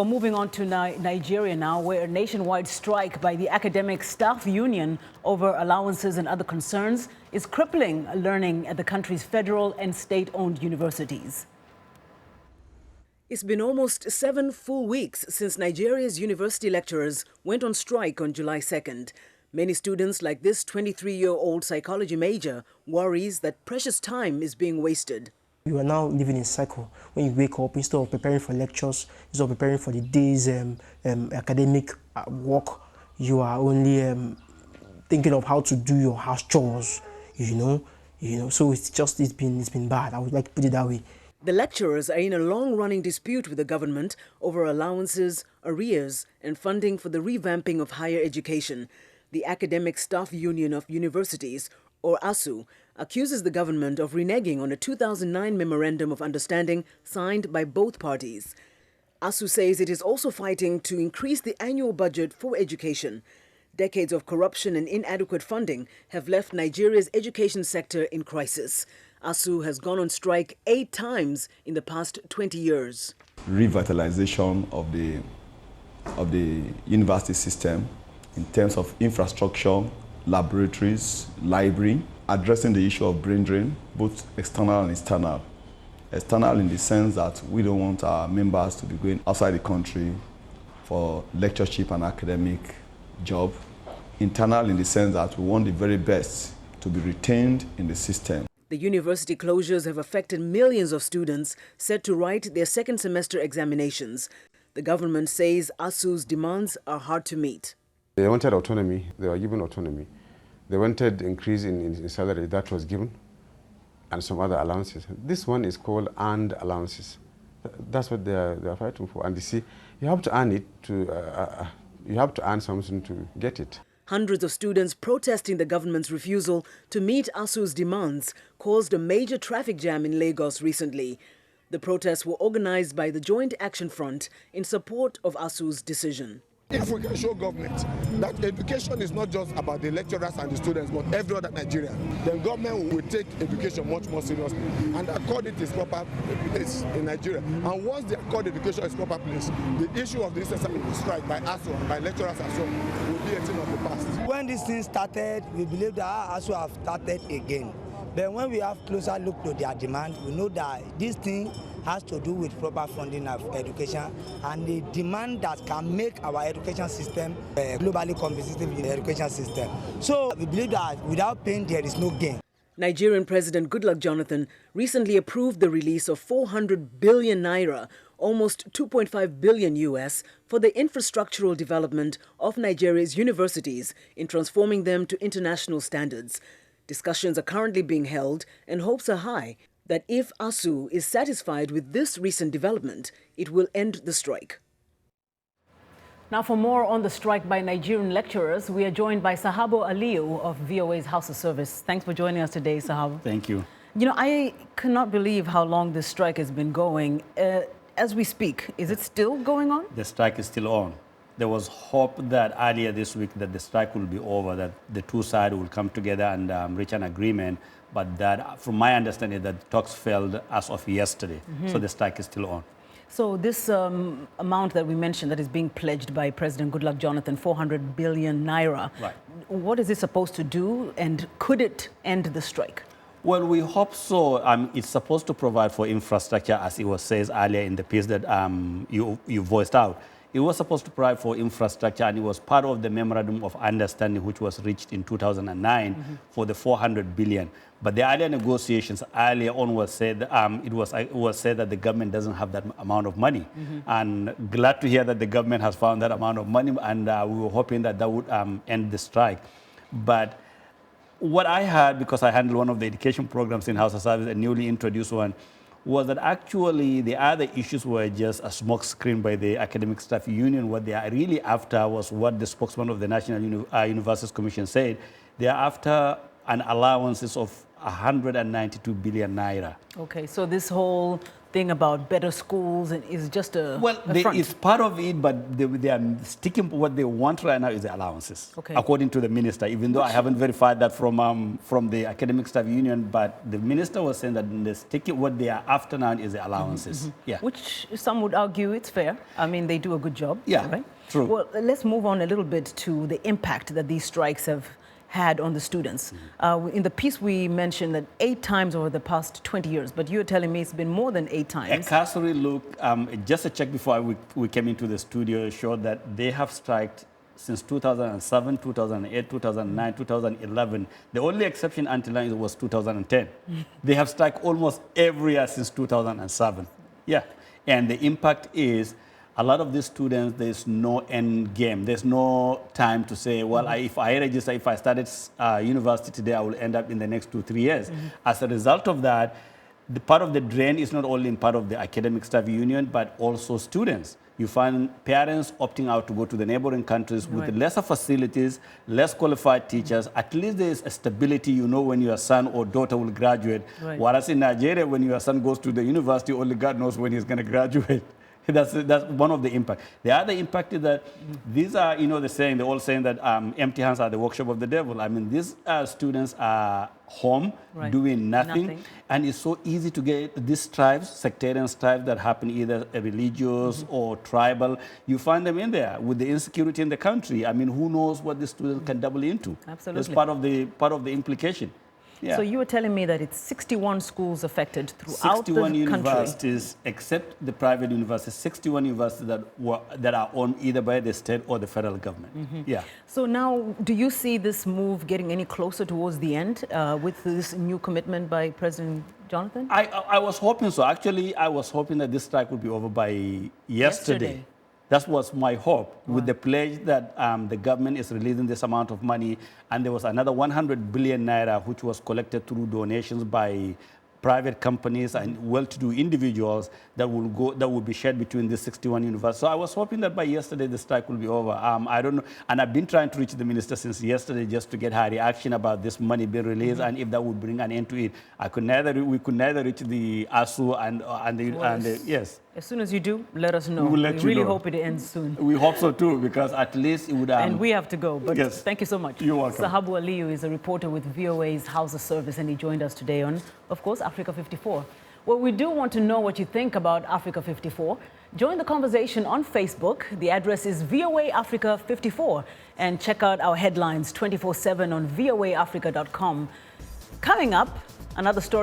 Well, moving on to Nigeria now, where a nationwide strike by the academic staff union over allowances and other concerns is crippling learning at the country's federal and state-owned universities. It's been almost 7 full weeks since Nigeria's university lecturers went on strike on July 2nd. Many students, like this 23-year-old psychology major, worries that precious time is being wasted. You are now living in a cycle. When you wake up, instead of preparing for lectures, instead of preparing for the day's academic work, you are only thinking of how to do your house chores. So it's been bad. I would like to put it that way. The lecturers are in a long-running dispute with the government over allowances, arrears, and funding for the revamping of higher education. The Academic Staff Union of Universities, or ASU, accuses the government of reneging on a 2009 Memorandum of Understanding signed by both parties. ASU says it is also fighting to increase the annual budget for education. Decades of corruption and inadequate funding have left Nigeria's education sector in crisis. ASU has gone on strike 8 times in the past 20 years. Revitalization of the university system in terms of infrastructure, laboratories, library, addressing the issue of brain drain, both external and internal. External in the sense that we don't want our members to be going outside the country for lectureship and academic job. Internal in the sense that we want the very best to be retained in the system. The university closures have affected millions of students set to write their second semester examinations. The government says ASU's demands are hard to meet. They wanted autonomy, they were given autonomy. They wanted increase in salary, that was given, and some other allowances. This one is called earned allowances. That's what they are fighting for. And you see, you have to earn it you have to earn something to get it. Hundreds of students protesting the government's refusal to meet ASU's demands caused a major traffic jam in Lagos recently. The protests were organized by the Joint Action Front in support of ASU's decision. If we can show government that education is not just about the lecturers and the students, but every other Nigerian, then government will take education much more seriously and accord it its proper place in Nigeria. And once they accord education its proper place, the issue of the incessant strike by ASU and by lecturers and so will be a thing of the past. When this thing started, we believe that ASU have started again. But when we have closer look to their demand, we know that this thing has to do with proper funding of education and the demand that can make our education system a globally competitive education system. So we believe that without pain, there is no gain. Nigerian President Goodluck Jonathan recently approved the release of 400 billion naira, almost 2.5 billion US, for the infrastructural development of Nigeria's universities in transforming them to international standards. Discussions are currently being held and hopes are high that if ASU is satisfied with this recent development, it will end the strike. Now, for more on the strike by Nigerian lecturers, we are joined by Sahabo Aliyu of VOA's House of Service. Thanks for joining us today, Sahabo. Thank you. You know, I cannot believe how long this strike has been going. As we speak, is it still going on? The strike is still on. There was hope that earlier this week that the strike will be over, that the two sides will come together and reach an agreement. But that, from my understanding, that talks failed as of yesterday. So the strike is still on. So this amount that we mentioned that is being pledged by President Goodluck Jonathan, 400 billion naira, right. What is it supposed to do, and could it end the strike? Well, we hope so. It's supposed to provide for infrastructure, as it was said earlier in the piece that you voiced out. It was supposed to provide for infrastructure, and it was part of the Memorandum of Understanding which was reached in 2009 for the 400 billion. But the earlier negotiations earlier on was said it was said that the government doesn't have that amount of money. And glad to hear that the government has found that amount of money, and we were hoping that that would end the strike. But what I heard, because I handle one of the education programs in House of Service, a newly introduced one, was that actually the other issues were just a smoke screen by the Academic Staff Union. What they are really after was what the spokesman of the National Universities Commission said. They are after an allowances of 192 billion naira. Okay, so this whole thing about better schools and is just a front? It's part of it, but they are sticking. What they want right now is the allowances, according to the minister. Even though I haven't verified that from the academic staff union, but the minister was saying that what they are after now is the allowances. Yeah, which some would argue it's fair. I mean, they do a good job. Yeah, right? True. Well, let's move on a little bit to the impact that these strikes have had on the students. In the piece, we mentioned that 8 times over the past 20 years, but you're telling me it's been more than 8 times. A cursory look, just a check before we came into the studio showed that they have striked since 2007, 2008, 2009, 2011. The only exception until now was 2010. They have struck almost every year since 2007. Yeah, and the impact is a lot of these students, there's no end game. There's no time to say, well, if I started university today, I will end up in the next 2-3 years. As a result of that, the part of the drain is not only in part of the academic staff union, but also students. You find parents opting out to go to the neighboring countries with lesser facilities, less qualified teachers. At least there is a stability, you know, when your son or daughter will graduate. Whereas in Nigeria, when your son goes to the university, only God knows when he's going to graduate. That's one of the impact. The other impact is that these are, you know, they're all saying that empty hands are the workshop of the devil. I mean, these students are home doing nothing. And it's so easy to get these tribes, sectarian tribes that happen either religious or tribal. You find them in there with the insecurity in the country. I mean, who knows what the students can double into? Absolutely. That's part of the implication. Yeah. So you were telling me that it's 61 schools affected throughout the country. 61 universities, except the private universities, 61 universities that are owned either by the state or the federal government. Yeah. So now, do you see this move getting any closer towards the end with this new commitment by President Jonathan? I was hoping so. Actually, I was hoping that this strike would be over by yesterday. That was my hope, with the pledge that the government is releasing this amount of money, and there was another 100 billion naira which was collected through donations by private companies and well-to-do individuals that will be shared between these 61 universities. So I was hoping that by yesterday the strike will be over. I don't know, and I've been trying to reach the minister since yesterday just to get her reaction about this money being released and if that would bring an end to it. We could neither reach the ASU and the yes. As soon as you do, let us know. We will let you really know. hope it ends soon. We hope so too, because at least it would. And we have to go, but yes. Thank you so much. You're welcome. Sahabo Aliyu is a reporter with VOA's House of Service, and he joined us today on, of course, Africa 54. Well, we do want to know what you think about Africa 54. Join the conversation on Facebook. The address is VOA Africa 54, and check out our headlines 24/7 on voaafrica.com. Coming up, another story.